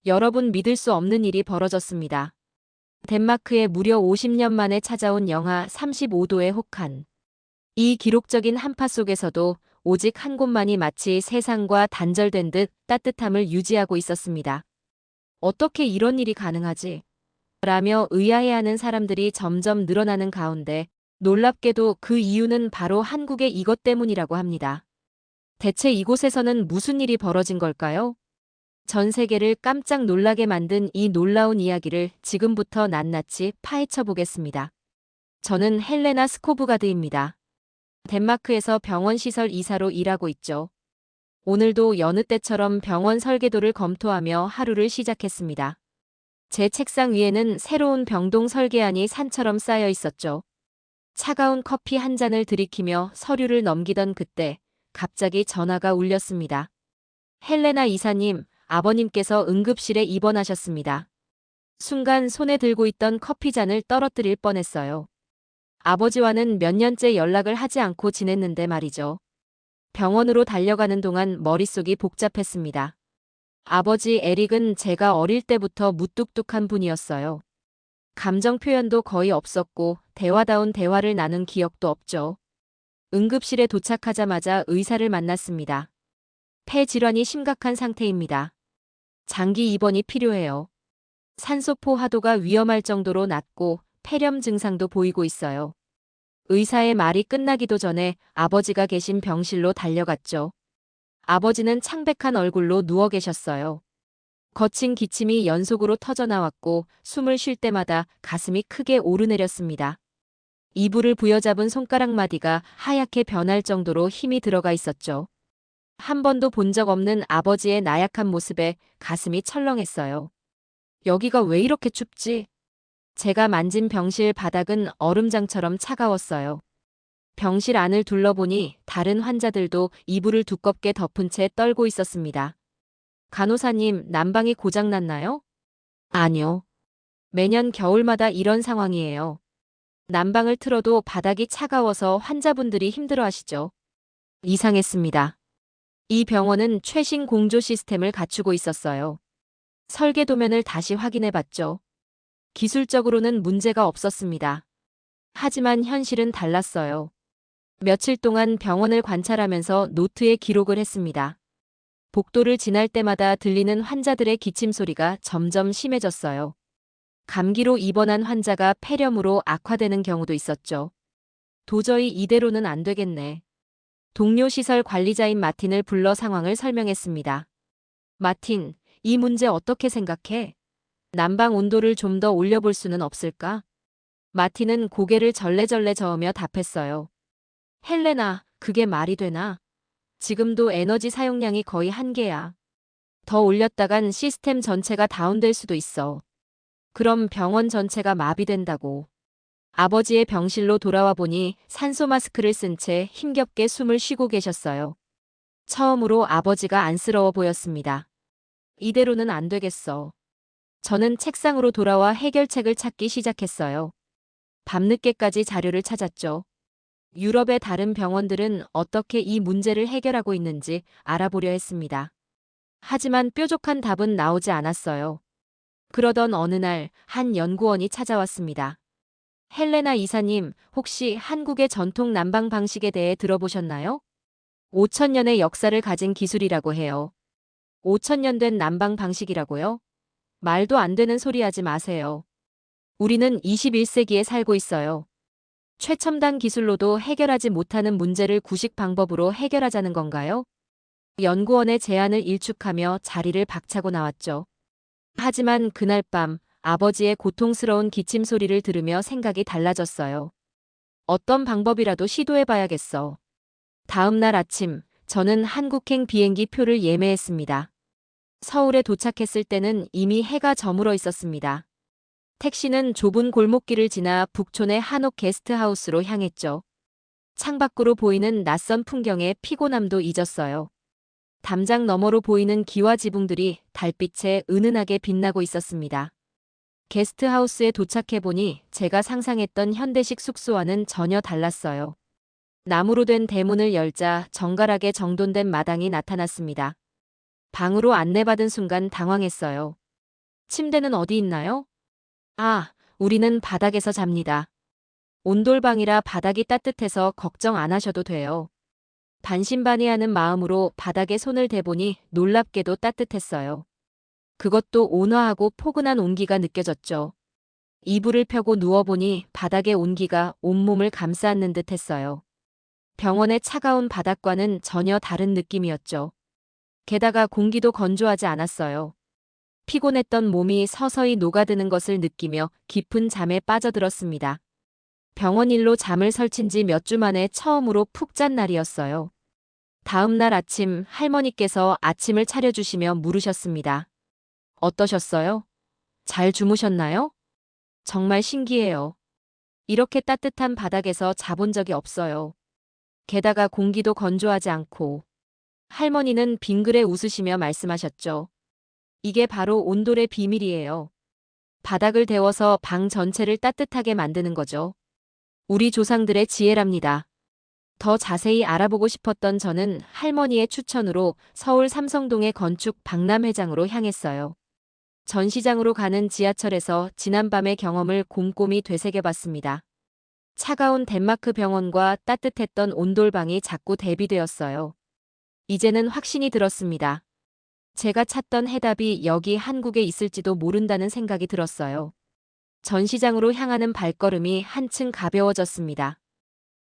여러분 믿을 수 없는 일이 벌어졌습니다. 덴마크에 무려 50년 만에 찾아온 영하 35도의 혹한. 이 기록적인 한파 속에서도 오직 한 곳만이 마치 세상과 단절된 듯 따뜻함을 유지하고 있었습니다. 어떻게 이런 일이 가능하지? 라며 의아해하는 사람들이 점점 늘어나는 가운데 놀랍게도 그 이유는 바로 한국의 이것 때문이라고 합니다. 대체 이곳에서는 무슨 일이 벌어진 걸까요? 전 세계를 깜짝 놀라게 만든 이 놀라운 이야기를 지금부터 낱낱이 파헤쳐 보겠습니다. 저는 헬레나 스코브가드입니다. 덴마크에서 병원 시설 이사로 일하고 있죠. 오늘도 여느 때처럼 병원 설계도를 검토하며 하루를 시작했습니다. 제 책상 위에는 새로운 병동 설계안이 산처럼 쌓여 있었죠. 차가운 커피 한 잔을 들이키며 서류를 넘기던 그때 갑자기 전화가 울렸습니다. 헬레나 이사님, 아버님께서 응급실에 입원하셨습니다. 순간 손에 들고 있던 커피잔을 떨어뜨릴 뻔했어요. 아버지와는 몇 년째 연락을 하지 않고 지냈는데 말이죠. 병원으로 달려가는 동안 머릿속이 복잡했습니다. 아버지 에릭은 제가 어릴 때부터 무뚝뚝한 분이었어요. 감정 표현도 거의 없었고 대화다운 대화를 나눈 기억도 없죠. 응급실에 도착하자마자 의사를 만났습니다. 폐 질환이 심각한 상태입니다. 장기 입원이 필요해요. 산소포 하도가 위험할 정도로 낮고 폐렴 증상도 보이고 있어요. 의사의 말이 끝나기도 전에 아버지가 계신 병실로 달려갔죠. 아버지는 창백한 얼굴로 누워 계셨어요. 거친 기침이 연속으로 터져나왔고 숨을 쉴 때마다 가슴이 크게 오르내렸습니다. 이불을 부여잡은 손가락 마디가 하얗게 변할 정도로 힘이 들어가 있었죠. 한 번도 본 적 없는 아버지의 나약한 모습에 가슴이 철렁했어요. 여기가 왜 이렇게 춥지? 제가 만진 병실 바닥은 얼음장처럼 차가웠어요. 병실 안을 둘러보니 다른 환자들도 이불을 두껍게 덮은 채 떨고 있었습니다. 간호사님, 난방이 고장났나요? 아니요. 매년 겨울마다 이런 상황이에요. 난방을 틀어도 바닥이 차가워서 환자분들이 힘들어하시죠. 이상했습니다. 이 병원은 최신 공조 시스템을 갖추고 있었어요. 설계 도면을 다시 확인해 봤죠. 기술적으로는 문제가 없었습니다. 하지만 현실은 달랐어요. 며칠 동안 병원을 관찰하면서 노트에 기록을 했습니다. 복도를 지날 때마다 들리는 환자들의 기침 소리가 점점 심해졌어요. 감기로 입원한 환자가 폐렴으로 악화되는 경우도 있었죠. 도저히 이대로는 안 되겠네. 동료 시설 관리자인 마틴을 불러 상황을 설명했습니다. 마틴, 이 문제 어떻게 생각해? 난방 온도를 좀 더 올려볼 수는 없을까? 마틴은 고개를 절레절레 저으며 답했어요. 헬레나, 그게 말이 되나? 지금도 에너지 사용량이 거의 한계야. 더 올렸다간 시스템 전체가 다운될 수도 있어. 그럼 병원 전체가 마비된다고. 아버지의 병실로 돌아와 보니 산소 마스크를 쓴 채 힘겹게 숨을 쉬고 계셨어요. 처음으로 아버지가 안쓰러워 보였습니다. 이대로는 안 되겠어. 저는 책상으로 돌아와 해결책을 찾기 시작했어요. 밤늦게까지 자료를 찾았죠. 유럽의 다른 병원들은 어떻게 이 문제를 해결하고 있는지 알아보려 했습니다. 하지만 뾰족한 답은 나오지 않았어요. 그러던 어느 날 한 연구원이 찾아왔습니다. 헬레나 이사님, 혹시 한국의 전통 난방 방식에 대해 들어보셨나요? 5천년의 역사를 가진 기술이라고 해요. 5천년 된 난방 방식이라고요? 말도 안 되는 소리 하지 마세요. 우리는 21세기에 살고 있어요. 최첨단 기술로도 해결하지 못하는 문제를 구식 방법으로 해결하자는 건가요? 연구원의 제안을 일축하며 자리를 박차고 나왔죠. 하지만 그날 밤 아버지의 고통스러운 기침 소리를 들으며 생각이 달라졌어요. 어떤 방법이라도 시도해봐야겠어. 다음 날 아침, 저는 한국행 비행기 표를 예매했습니다. 서울에 도착했을 때는 이미 해가 저물어 있었습니다. 택시는 좁은 골목길을 지나 북촌의 한옥 게스트하우스로 향했죠. 창밖으로 보이는 낯선 풍경에 피곤함도 잊었어요. 담장 너머로 보이는 기와 지붕들이 달빛에 은은하게 빛나고 있었습니다. 게스트하우스에 도착해보니 제가 상상했던 현대식 숙소와는 전혀 달랐어요. 나무로 된 대문을 열자 정갈하게 정돈된 마당이 나타났습니다. 방으로 안내받은 순간 당황했어요. 침대는 어디 있나요? 아, 우리는 바닥에서 잡니다. 온돌방이라 바닥이 따뜻해서 걱정 안 하셔도 돼요. 반신반의하는 마음으로 바닥에 손을 대보니 놀랍게도 따뜻했어요. 그것도 온화하고 포근한 온기가 느껴졌죠. 이불을 펴고 누워보니 바닥의 온기가 온몸을 감싸안는 듯 했어요. 병원의 차가운 바닥과는 전혀 다른 느낌이었죠. 게다가 공기도 건조하지 않았어요. 피곤했던 몸이 서서히 녹아드는 것을 느끼며 깊은 잠에 빠져들었습니다. 병원 일로 잠을 설친 지 몇 주 만에 처음으로 푹 잔 날이었어요. 다음 날 아침 할머니께서 아침을 차려주시며 물으셨습니다. 어떠셨어요? 잘 주무셨나요? 정말 신기해요. 이렇게 따뜻한 바닥에서 자본 적이 없어요. 게다가 공기도 건조하지 않고. 할머니는 빙그레 웃으시며 말씀하셨죠. 이게 바로 온돌의 비밀이에요. 바닥을 데워서 방 전체를 따뜻하게 만드는 거죠. 우리 조상들의 지혜랍니다. 더 자세히 알아보고 싶었던 저는 할머니의 추천으로 서울 삼성동의 건축 박람회장으로 향했어요. 전시장으로 가는 지하철에서 지난밤의 경험을 곰곰이 되새겨봤습니다. 차가운 덴마크 병원과 따뜻했던 온돌방이 자꾸 대비되었어요. 이제는 확신이 들었습니다. 제가 찾던 해답이 여기 한국에 있을지도 모른다는 생각이 들었어요. 전시장으로 향하는 발걸음이 한층 가벼워졌습니다.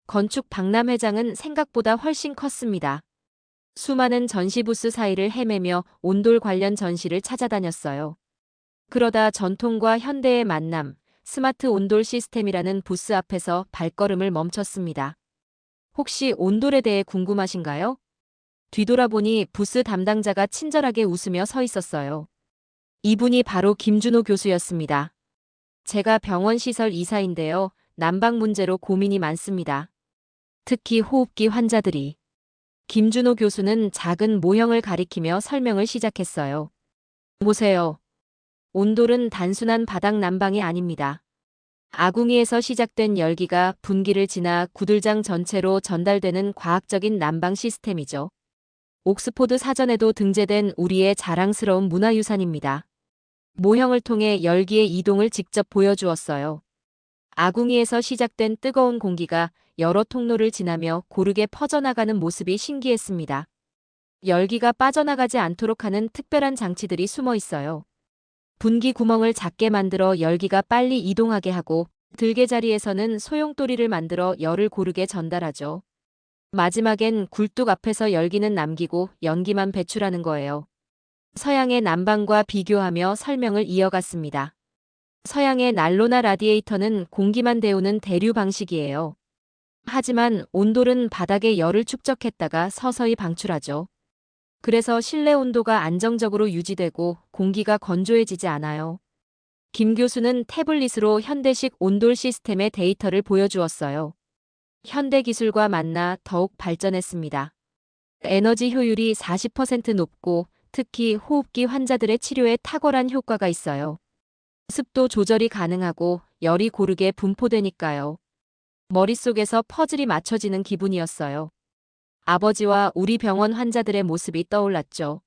건축 박람회장은 생각보다 훨씬 컸습니다. 수많은 전시 부스 사이를 헤매며 온돌 관련 전시를 찾아다녔어요. 그러다 전통과 현대의 만남, 스마트 온돌 시스템이라는 부스 앞에서 발걸음을 멈췄습니다. 혹시 온돌에 대해 궁금하신가요? 뒤돌아보니 부스 담당자가 친절하게 웃으며 서 있었어요. 이분이 바로 김준호 교수였습니다. 제가 병원 시설 이사인데요. 난방 문제로 고민이 많습니다. 특히 호흡기 환자들이. 김준호 교수는 작은 모형을 가리키며 설명을 시작했어요. 보세요. 온돌은 단순한 바닥 난방이 아닙니다. 아궁이에서 시작된 열기가 분기를 지나 구들장 전체로 전달되는 과학적인 난방 시스템이죠. 옥스포드 사전에도 등재된 우리의 자랑스러운 문화유산입니다. 모형을 통해 열기의 이동을 직접 보여주었어요. 아궁이에서 시작된 뜨거운 공기가 여러 통로를 지나며 고르게 퍼져나가는 모습이 신기했습니다. 열기가 빠져나가지 않도록 하는 특별한 장치들이 숨어 있어요. 분기 구멍을 작게 만들어 열기가 빨리 이동하게 하고 들개 자리에서는 소용돌이를 만들어 열을 고르게 전달하죠. 마지막엔 굴뚝 앞에서 열기는 남기고 연기만 배출하는 거예요. 서양의 난방과 비교하며 설명을 이어갔습니다. 서양의 난로나 라디에이터는 공기만 데우는 대류 방식이에요. 하지만 온돌은 바닥에 열을 축적했다가 서서히 방출하죠. 그래서 실내 온도가 안정적으로 유지되고 공기가 건조해지지 않아요. 김 교수는 태블릿으로 현대식 온돌 시스템의 데이터를 보여주었어요. 현대 기술과 만나 더욱 발전했습니다. 에너지 효율이 40% 높고 특히 호흡기 환자들의 치료에 탁월한 효과가 있어요. 습도 조절이 가능하고 열이 고르게 분포되니까요. 머릿속에서 퍼즐이 맞춰지는 기분이었어요. 아버지와 우리 병원 환자들의 모습이 떠올랐죠.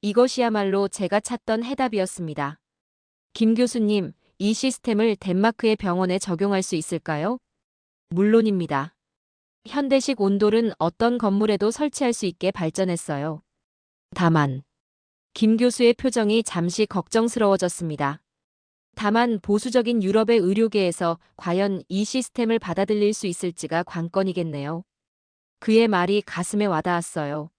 이것이야말로 제가 찾던 해답이었습니다. 김 교수님, 이 시스템을 덴마크의 병원에 적용할 수 있을까요? 물론입니다. 현대식 온돌은 어떤 건물에도 설치할 수 있게 발전했어요. 다만, 김 교수의 표정이 잠시 걱정스러워졌습니다. 다만 보수적인 유럽의 의료계에서 과연 이 시스템을 받아들일 수 있을지가 관건이겠네요. 그의 말이 가슴에 와닿았어요.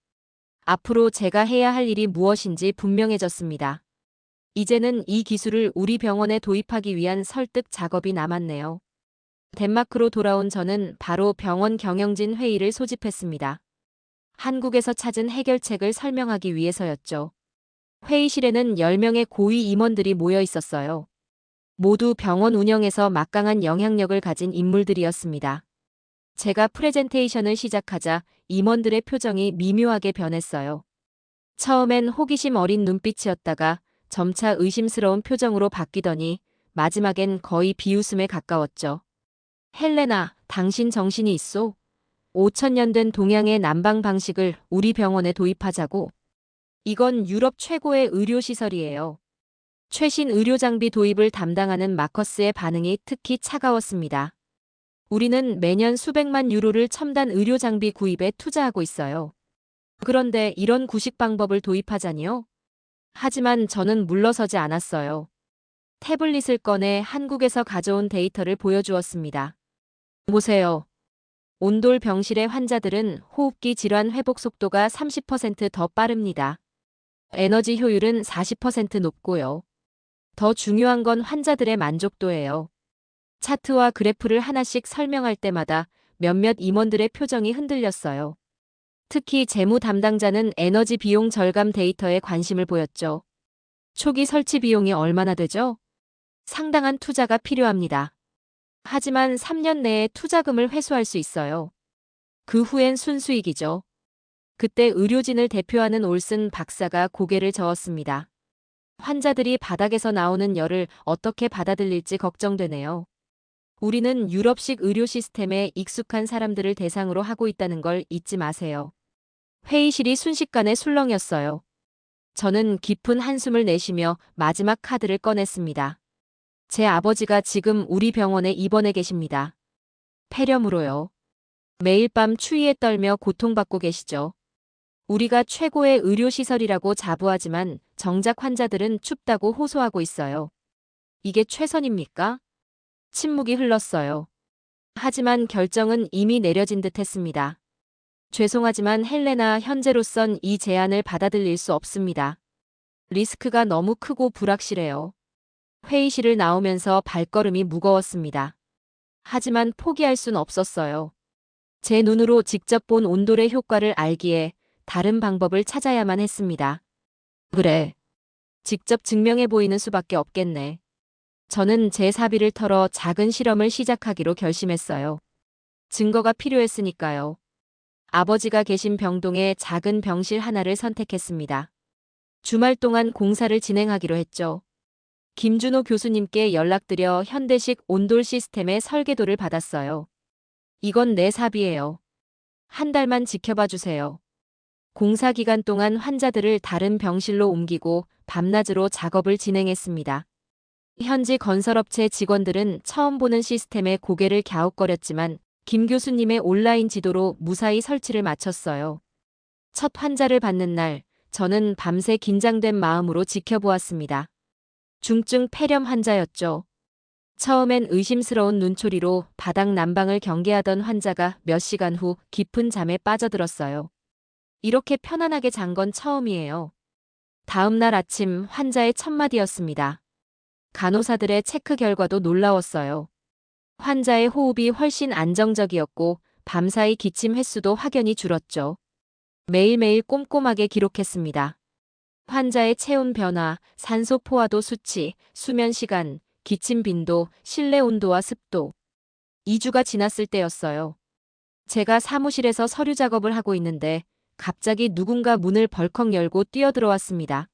앞으로 제가 해야 할 일이 무엇인지 분명해졌습니다. 이제는 이 기술을 우리 병원에 도입하기 위한 설득 작업이 남았네요. 덴마크로 돌아온 저는 바로 병원 경영진 회의를 소집했습니다. 한국에서 찾은 해결책을 설명하기 위해서였죠. 회의실에는 10명의 고위 임원들이 모여 있었어요. 모두 병원 운영에서 막강한 영향력을 가진 인물들이었습니다. 제가 프레젠테이션을 시작하자 임원들의 표정이 미묘하게 변했어요. 처음엔 호기심 어린 눈빛이었다가 점차 의심스러운 표정으로 바뀌더니 마지막엔 거의 비웃음에 가까웠죠. 헬레나, 당신 정신이 있소? 5천년 된 동양의 난방 방식을 우리 병원에 도입하자고. 이건 유럽 최고의 의료시설이에요. 최신 의료 장비 도입을 담당하는 마커스의 반응이 특히 차가웠습니다. 우리는 매년 수백만 유로를 첨단 의료 장비 구입에 투자하고 있어요. 그런데 이런 구식 방법을 도입하자니요? 하지만 저는 물러서지 않았어요. 태블릿을 꺼내 한국에서 가져온 데이터를 보여주었습니다. 보세요. 온돌 병실의 환자들은 호흡기 질환 회복 속도가 30%더 빠릅니다. 에너지 효율은 40% 높고요. 더 중요한 건 환자들의 만족도예요. 차트와 그래프를 하나씩 설명할 때마다 몇몇 임원들의 표정이 흔들렸어요. 특히 재무 담당자는 에너지 비용 절감 데이터에 관심을 보였죠. 초기 설치 비용이 얼마나 되죠? 상당한 투자가 필요합니다. 하지만 3년 내에 투자금을 회수할 수 있어요. 그 후엔 순수익이죠. 그때 의료진을 대표하는 올슨 박사가 고개를 저었습니다. 환자들이 바닥에서 나오는 열을 어떻게 받아들일지 걱정되네요. 우리는 유럽식 의료 시스템에 익숙한 사람들을 대상으로 하고 있다는 걸 잊지 마세요. 회의실이 순식간에 술렁였어요. 저는 깊은 한숨을 내쉬며 마지막 카드를 꺼냈습니다. 제 아버지가 지금 우리 병원에 입원해 계십니다. 폐렴으로요. 매일 밤 추위에 떨며 고통받고 계시죠. 우리가 최고의 의료시설이라고 자부하지만 정작 환자들은 춥다고 호소하고 있어요. 이게 최선입니까? 침묵이 흘렀어요. 하지만 결정은 이미 내려진 듯 했습니다. 죄송하지만 헬레나, 현재로선 이 제안을 받아들일 수 없습니다. 리스크가 너무 크고 불확실해요. 회의실을 나오면서 발걸음이 무거웠습니다. 하지만 포기할 순 없었어요. 제 눈으로 직접 본 온돌의 효과를 알기에 다른 방법을 찾아야만 했습니다. 그래. 직접 증명해 보이는 수밖에 없겠네. 저는 제 사비를 털어 작은 실험을 시작하기로 결심했어요. 증거가 필요했으니까요. 아버지가 계신 병동에 작은 병실 하나를 선택했습니다. 주말 동안 공사를 진행하기로 했죠. 김준호 교수님께 연락드려 현대식 온돌 시스템의 설계도를 받았어요. 이건 내 사비예요. 한 달만 지켜봐 주세요. 공사 기간 동안 환자들을 다른 병실로 옮기고 밤낮으로 작업을 진행했습니다. 현지 건설업체 직원들은 처음 보는 시스템에 고개를 갸웃거렸지만 김 교수님의 온라인 지도로 무사히 설치를 마쳤어요. 첫 환자를 받는 날, 저는 밤새 긴장된 마음으로 지켜보았습니다. 중증 폐렴 환자였죠. 처음엔 의심스러운 눈초리로 바닥 난방을 경계하던 환자가 몇 시간 후 깊은 잠에 빠져들었어요. 이렇게 편안하게 잔 건 처음이에요. 다음 날 아침 환자의 첫 마디였습니다. 간호사들의 체크 결과도 놀라웠어요. 환자의 호흡이 훨씬 안정적이었고 밤사이 기침 횟수도 확연히 줄었죠. 매일매일 꼼꼼하게 기록했습니다. 환자의 체온 변화, 산소 포화도 수치, 수면 시간, 기침 빈도, 실내 온도와 습도. 2주가 지났을 때였어요. 제가 사무실에서 서류 작업을 하고 있는데 갑자기 누군가 문을 벌컥 열고 뛰어들어왔습니다.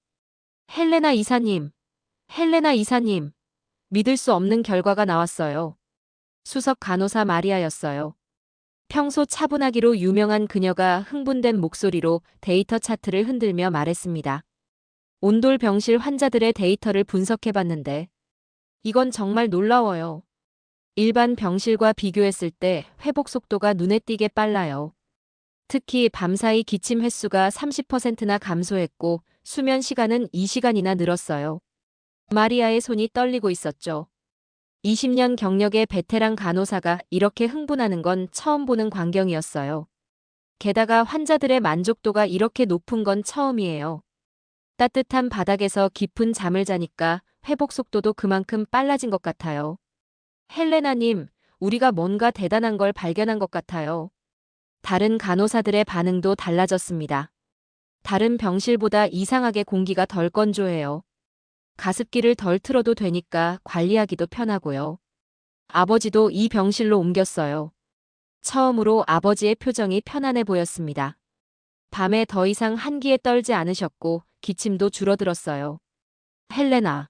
헬레나 이사님, 헬레나 이사님. 믿을 수 없는 결과가 나왔어요. 수석 간호사 마리아였어요. 평소 차분하기로 유명한 그녀가 흥분된 목소리로 데이터 차트를 흔들며 말했습니다. 온돌 병실 환자들의 데이터를 분석해봤는데 이건 정말 놀라워요. 일반 병실과 비교했을 때 회복 속도가 눈에 띄게 빨라요. 특히 밤사이 기침 횟수가 30%나 감소했고 수면 시간은 2시간이나 늘었어요. 마리아의 손이 떨리고 있었죠. 20년 경력의 베테랑 간호사가 이렇게 흥분하는 건 처음 보는 광경이었어요. 게다가 환자들의 만족도가 이렇게 높은 건 처음이에요. 따뜻한 바닥에서 깊은 잠을 자니까 회복 속도도 그만큼 빨라진 것 같아요. 헬레나님, 우리가 뭔가 대단한 걸 발견한 것 같아요. 다른 간호사들의 반응도 달라졌습니다. 다른 병실보다 이상하게 공기가 덜 건조해요. 가습기를 덜 틀어도 되니까 관리하기도 편하고요. 아버지도 이 병실로 옮겼어요. 처음으로 아버지의 표정이 편안해 보였습니다. 밤에 더 이상 한기에 떨지 않으셨고 기침도 줄어들었어요. 헬레나,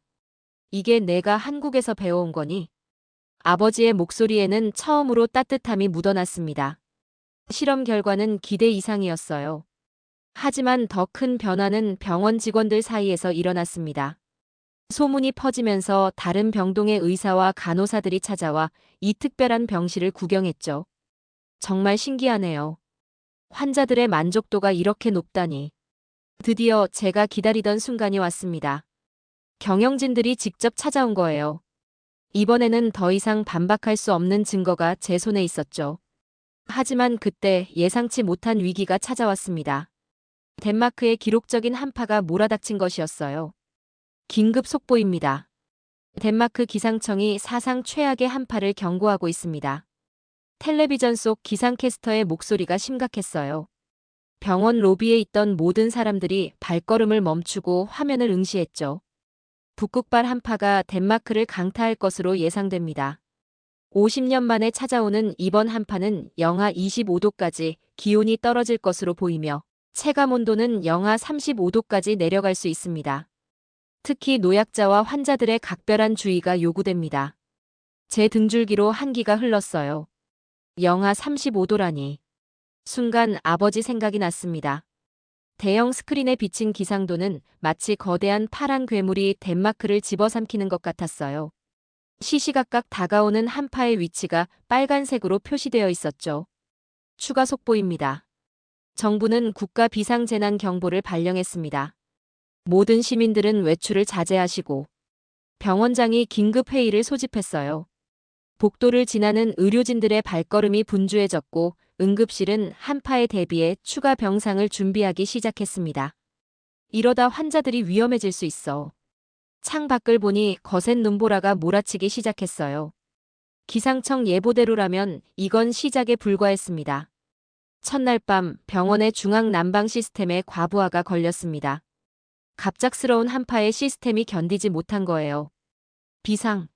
이게 내가 한국에서 배워온 거니? 아버지의 목소리에는 처음으로 따뜻함이 묻어났습니다. 실험 결과는 기대 이상이었어요. 하지만 더 큰 변화는 병원 직원들 사이에서 일어났습니다. 소문이 퍼지면서 다른 병동의 의사와 간호사들이 찾아와 이 특별한 병실을 구경했죠. 정말 신기하네요. 환자들의 만족도가 이렇게 높다니. 드디어 제가 기다리던 순간이 왔습니다. 경영진들이 직접 찾아온 거예요. 이번에는 더 이상 반박할 수 없는 증거가 제 손에 있었죠. 하지만 그때 예상치 못한 위기가 찾아왔습니다. 덴마크의 기록적인 한파가 몰아닥친 것이었어요. 긴급 속보입니다. 덴마크 기상청이 사상 최악의 한파를 경고하고 있습니다. 텔레비전 속 기상캐스터의 목소리가 심각했어요. 병원 로비에 있던 모든 사람들이 발걸음을 멈추고 화면을 응시했죠. 북극발 한파가 덴마크를 강타할 것으로 예상됩니다. 50년 만에 찾아오는 이번 한파는 영하 25도까지 기온이 떨어질 것으로 보이며 체감온도는 영하 35도까지 내려갈 수 있습니다. 특히 노약자와 환자들의 각별한 주의가 요구됩니다. 제 등줄기로 한기가 흘렀어요. 영하 35도라니. 순간 아버지 생각이 났습니다. 대형 스크린에 비친 기상도는 마치 거대한 파란 괴물이 덴마크를 집어삼키는 것 같았어요. 시시각각 다가오는 한파의 위치가 빨간색으로 표시되어 있었죠. 추가 속보입니다. 정부는 국가 비상재난 경보를 발령했습니다. 모든 시민들은 외출을 자제하시고 병원장이 긴급 회의를 소집했어요. 복도를 지나는 의료진들의 발걸음이 분주해졌고 응급실은 한파에 대비해 추가 병상을 준비하기 시작했습니다. 이러다 환자들이 위험해질 수 있어. 창 밖을 보니 거센 눈보라가 몰아치기 시작했어요. 기상청 예보대로라면 이건 시작에 불과했습니다. 첫날 밤 병원의 중앙 난방 시스템에 과부하가 걸렸습니다. 갑작스러운 한파에 시스템이 견디지 못한 거예요. 비상.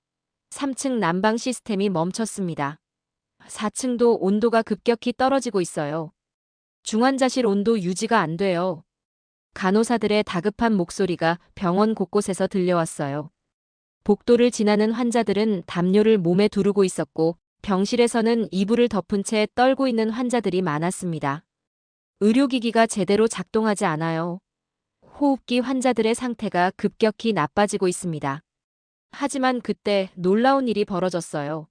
3층 난방 시스템이 멈췄습니다. 4층도 온도가 급격히 떨어지고 있어요. 중환자실 온도 유지가 안 돼요. 간호사들의 다급한 목소리가 병원 곳곳에서 들려왔어요. 복도를 지나는 환자들은 담요를 몸에 두르고 있었고 병실에서는 이불을 덮은 채 떨고 있는 환자들이 많았습니다. 의료기기가 제대로 작동하지 않아요. 호흡기 환자들의 상태가 급격히 나빠지고 있습니다. 하지만 그때 놀라운 일이 벌어졌어요.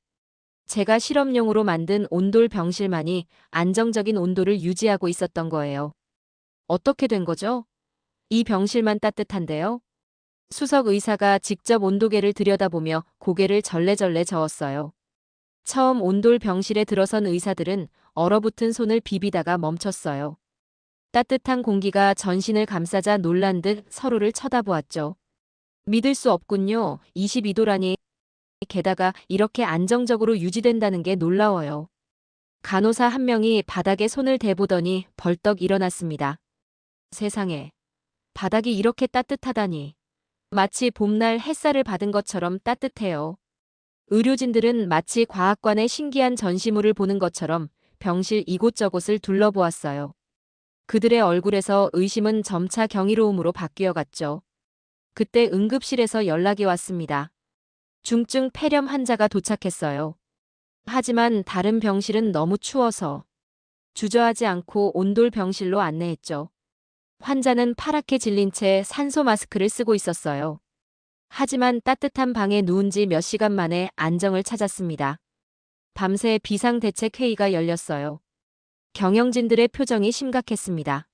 제가 실험용으로 만든 온돌 병실만이 안정적인 온도를 유지하고 있었던 거예요. 어떻게 된 거죠? 이 병실만 따뜻한데요? 수석 의사가 직접 온도계를 들여다보며 고개를 절레절레 저었어요. 처음 온돌 병실에 들어선 의사들은 얼어붙은 손을 비비다가 멈췄어요. 따뜻한 공기가 전신을 감싸자 놀란 듯 서로를 쳐다보았죠. 믿을 수 없군요. 22도라니. 게다가 이렇게 안정적으로 유지된다는 게 놀라워요. 간호사 한 명이 바닥에 손을 대보더니 벌떡 일어났습니다. 세상에. 바닥이 이렇게 따뜻하다니. 마치 봄날 햇살을 받은 것처럼 따뜻해요. 의료진들은 마치 과학관의 신기한 전시물을 보는 것처럼 병실 이곳저곳을 둘러보았어요. 그들의 얼굴에서 의심은 점차 경이로움으로 바뀌어갔죠. 그때 응급실에서 연락이 왔습니다. 중증 폐렴 환자가 도착했어요. 하지만 다른 병실은 너무 추워서 주저하지 않고 온돌 병실로 안내했죠. 환자는 파랗게 질린 채 산소 마스크를 쓰고 있었어요. 하지만 따뜻한 방에 누운 지 몇 시간 만에 안정을 찾았습니다. 밤새 비상대책회의가 열렸어요. 경영진들의 표정이 심각했습니다.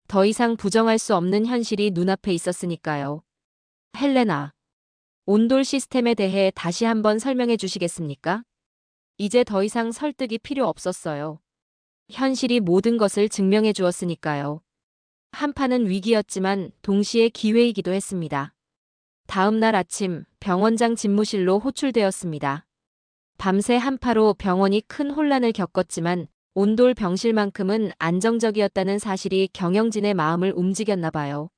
더 이상 부정할 수 없는 현실이 눈앞에 있었으니까요. 헬레나, 온돌 시스템에 대해 다시 한번 설명해 주시겠습니까? 이제 더 이상 설득이 필요 없었어요. 현실이 모든 것을 증명해 주었으니까요. 한파는 위기였지만 동시에 기회이기도 했습니다. 다음 날 아침 병원장 집무실로 호출되었습니다. 밤새 한파로 병원이 큰 혼란을 겪었지만 온돌 병실만큼은 안정적이었다는 사실이 경영진의 마음을 움직였나 봐요.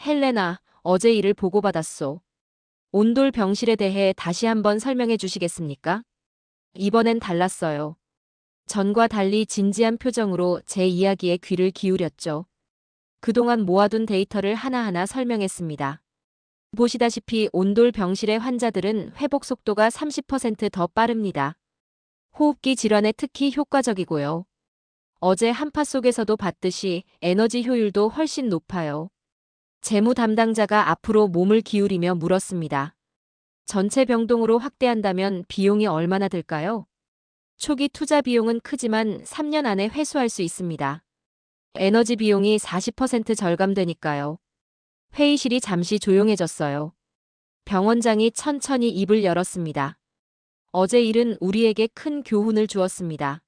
헬레나, 어제 일을 보고받았소. 온돌 병실에 대해 다시 한번 설명해 주시겠습니까? 이번엔 달랐어요. 전과 달리 진지한 표정으로 제 이야기에 귀를 기울였죠. 그동안 모아둔 데이터를 하나하나 설명했습니다. 보시다시피 온돌 병실의 환자들은 회복 속도가 30% 더 빠릅니다. 호흡기 질환에 특히 효과적이고요. 어제 한파 속에서도 봤듯이 에너지 효율도 훨씬 높아요. 재무 담당자가 앞으로 몸을 기울이며 물었습니다. 전체 병동으로 확대한다면 비용이 얼마나 들까요? 초기 투자 비용은 크지만 3년 안에 회수할 수 있습니다. 에너지 비용이 40% 절감되니까요. 회의실이 잠시 조용해졌어요. 병원장이 천천히 입을 열었습니다. 어제 일은 우리에게 큰 교훈을 주었습니다.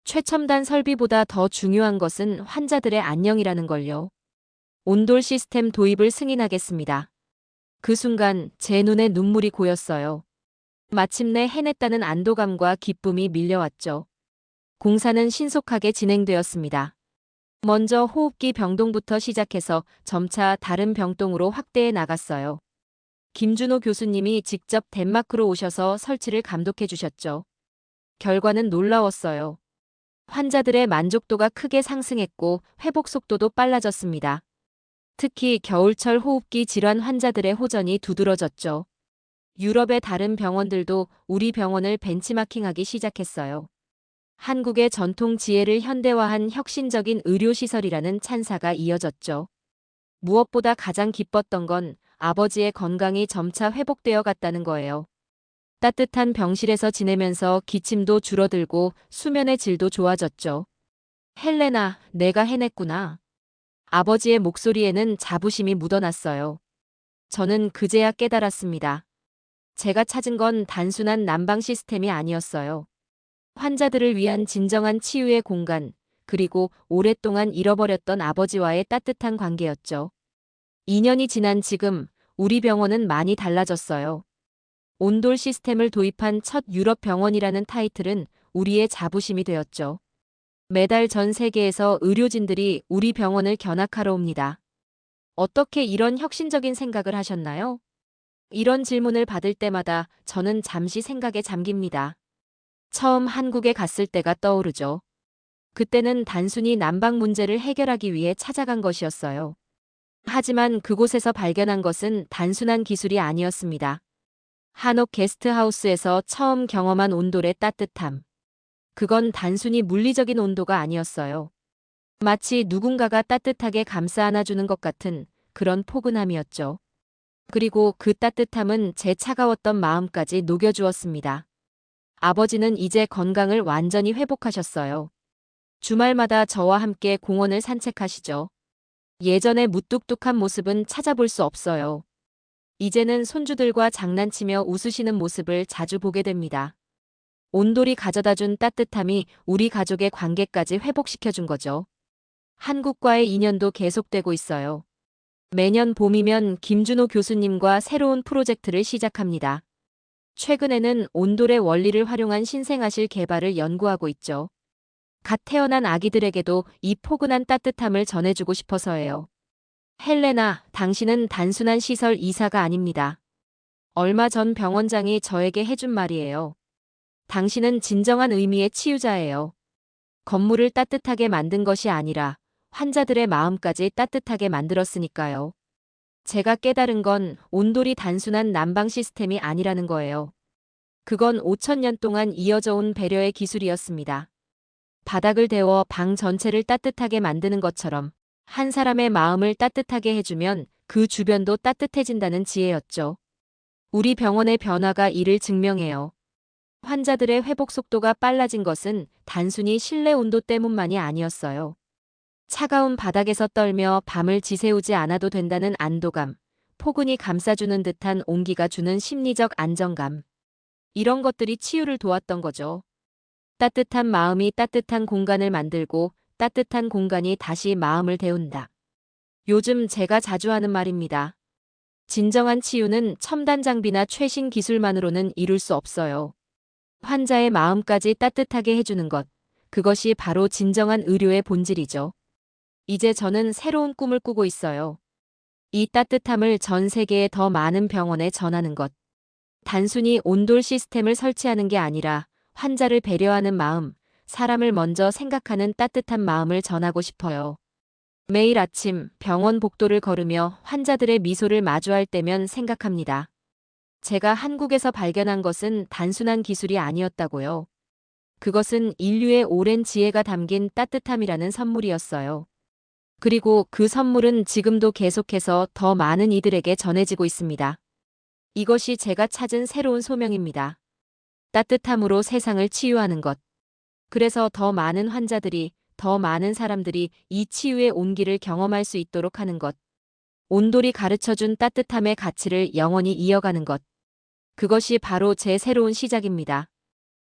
최첨단 설비보다 더 중요한 것은 환자들의 안녕이라는 걸요. 온돌 시스템 도입을 승인하겠습니다. 그 순간 제 눈에 눈물이 고였어요. 마침내 해냈다는 안도감과 기쁨이 밀려왔죠. 공사는 신속하게 진행되었습니다. 먼저 호흡기 병동부터 시작해서 점차 다른 병동으로 확대해 나갔어요. 김준호 교수님이 직접 덴마크로 오셔서 설치를 감독해 주셨죠. 결과는 놀라웠어요. 환자들의 만족도가 크게 상승했고 회복 속도도 빨라졌습니다. 특히 겨울철 호흡기 질환 환자들의 호전이 두드러졌죠. 유럽의 다른 병원들도 우리 병원을 벤치마킹하기 시작했어요. 한국의 전통 지혜를 현대화한 혁신적인 의료시설이라는 찬사가 이어졌죠. 무엇보다 가장 기뻤던 건 아버지의 건강이 점차 회복되어 갔다는 거예요. 따뜻한 병실에서 지내면서 기침도 줄어들고 수면의 질도 좋아졌죠. 헬레나, 내가 해냈구나. 아버지의 목소리에는 자부심이 묻어났어요. 저는 그제야 깨달았습니다. 제가 찾은 건 단순한 난방 시스템이 아니었어요. 환자들을 위한 진정한 치유의 공간, 그리고 오랫동안 잃어버렸던 아버지와의 따뜻한 관계였죠. 2년이 지난 지금 우리 병원은 많이 달라졌어요. 온돌 시스템을 도입한 첫 유럽 병원이라는 타이틀은 우리의 자부심이 되었죠. 매달 전 세계에서 의료진들이 우리 병원을 견학하러 옵니다. 어떻게 이런 혁신적인 생각을 하셨나요? 이런 질문을 받을 때마다 저는 잠시 생각에 잠깁니다. 처음 한국에 갔을 때가 떠오르죠. 그때는 단순히 난방 문제를 해결하기 위해 찾아간 것이었어요. 하지만 그곳에서 발견한 것은 단순한 기술이 아니었습니다. 한옥 게스트하우스에서 처음 경험한 온돌의 따뜻함. 그건 단순히 물리적인 온도가 아니었어요. 마치 누군가가 따뜻하게 감싸 안아주는 것 같은 그런 포근함이었죠. 그리고 그 따뜻함은 제 차가웠던 마음까지 녹여주었습니다. 아버지는 이제 건강을 완전히 회복하셨어요. 주말마다 저와 함께 공원을 산책하시죠. 예전의 무뚝뚝한 모습은 찾아볼 수 없어요. 이제는 손주들과 장난치며 웃으시는 모습을 자주 보게 됩니다. 온돌이 가져다준 따뜻함이 우리 가족의 관계까지 회복시켜준 거죠. 한국과의 인연도 계속되고 있어요. 매년 봄이면 김준호 교수님과 새로운 프로젝트를 시작합니다. 최근에는 온돌의 원리를 활용한 신생아실 개발을 연구하고 있죠. 갓 태어난 아기들에게도 이 포근한 따뜻함을 전해주고 싶어서예요. 헬레나, 당신은 단순한 시설 이사가 아닙니다. 얼마 전 병원장이 저에게 해준 말이에요. 당신은 진정한 의미의 치유자예요. 건물을 따뜻하게 만든 것이 아니라 환자들의 마음까지 따뜻하게 만들었으니까요. 제가 깨달은 건 온돌이 단순한 난방 시스템이 아니라는 거예요. 그건 5,000년 동안 이어져 온 배려의 기술이었습니다. 바닥을 데워 방 전체를 따뜻하게 만드는 것처럼 한 사람의 마음을 따뜻하게 해주면 그 주변도 따뜻해진다는 지혜였죠. 우리 병원의 변화가 이를 증명해요. 환자들의 회복 속도가 빨라진 것은 단순히 실내 온도 때문만이 아니었어요. 차가운 바닥에서 떨며 밤을 지새우지 않아도 된다는 안도감, 포근히 감싸주는 듯한 온기가 주는 심리적 안정감. 이런 것들이 치유를 도왔던 거죠. 따뜻한 마음이 따뜻한 공간을 만들고 따뜻한 공간이 다시 마음을 데운다. 요즘 제가 자주 하는 말입니다. 진정한 치유는 첨단 장비나 최신 기술만으로는 이룰 수 없어요. 환자의 마음까지 따뜻하게 해주는 것, 그것이 바로 진정한 의료의 본질이죠. 이제 저는 새로운 꿈을 꾸고 있어요. 이 따뜻함을 전 세계의 더 많은 병원에 전하는 것. 단순히 온돌 시스템을 설치하는 게 아니라 환자를 배려하는 마음, 사람을 먼저 생각하는 따뜻한 마음을 전하고 싶어요. 매일 아침 병원 복도를 걸으며 환자들의 미소를 마주할 때면 생각합니다. 제가 한국에서 발견한 것은 단순한 기술이 아니었다고요. 그것은 인류의 오랜 지혜가 담긴 따뜻함이라는 선물이었어요. 그리고 그 선물은 지금도 계속해서 더 많은 이들에게 전해지고 있습니다. 이것이 제가 찾은 새로운 소명입니다. 따뜻함으로 세상을 치유하는 것. 그래서 더 많은 환자들이, 더 많은 사람들이 이 치유의 온기를 경험할 수 있도록 하는 것. 온돌이 가르쳐준 따뜻함의 가치를 영원히 이어가는 것. 그것이 바로 제 새로운 시작입니다.